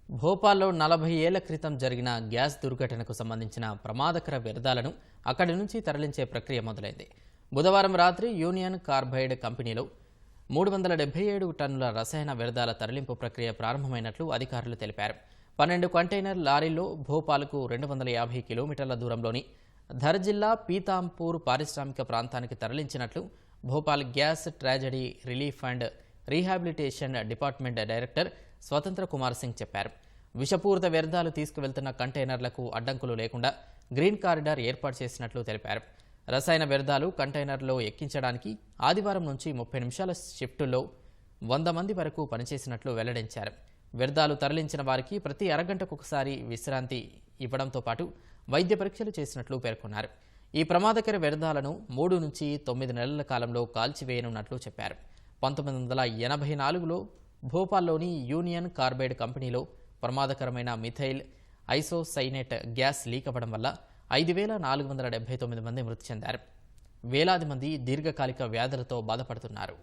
భోపాల్లో 40 ఏళ్ల క్రితం జరిగిన గ్యాస్ దుర్ఘటనకు సంబంధించిన ప్రమాదకర వ్యర్థాలను అక్కడి నుంచి తరలించే ప్రక్రియ మొదలైంది. బుధవారం రాత్రి యూనియన్ కార్బైడ్ కంపెనీలో 377 టన్నుల రసాయన వ్యర్థాల తరలింపు ప్రక్రియ ప్రారంభమైనట్లు అధికారులు తెలిపారు. 12 కంటైనర్ లారీల్లో భోపాల్కు 250 కిలోమీటర్ల దూరంలోని ధర్ జిల్లా పీతాంపూర్ పారిశ్రామిక ప్రాంతానికి తరలించినట్లు Bhopal gas tragedy relief and rehabilitation department director స్వతంత్ర కుమార్ సింగ్ చెప్పారు. విషపూరిత వ్యర్థాలు తీసుకువెళ్తున్న కంటైనర్లకు అడ్డంకులు లేకుండా గ్రీన్ కారిడార్ ఏర్పాటు చేసినట్లు తెలిపారు. రసాయన వ్యర్థాలు కంటైనర్లో ఎక్కించడానికి ఆదివారం నుంచి 30 నిమిషాల షిఫ్టుల్లో 100 మంది వరకు పనిచేసినట్లు వెల్లడించారు. వ్యర్థాలు తరలించిన వారికి ప్రతి అరగంటకొకసారి విశ్రాంతి ఇవ్వడంతో పాటు వైద్య పరీక్షలు చేసినట్లు పేర్కొన్నారు. ఈ ప్రమాదకర వ్యర్థాలను 3 నుంచి 9 నెలల కాలంలో కాల్చివేయనున్నట్లు చెప్పారు. 1984లో భోపాల్లోని యూనియన్ కార్బైడ్ కంపెనీలో ప్రమాదకరమైన మిథైల్ ఐసోసైనేట్ గ్యాస్ లీక్ అవ్వడం వల్ల 5,479 మంది మృతి చెందారు. వేలాది మంది దీర్ఘకాలిక వ్యాధులతో బాధపడుతున్నారు.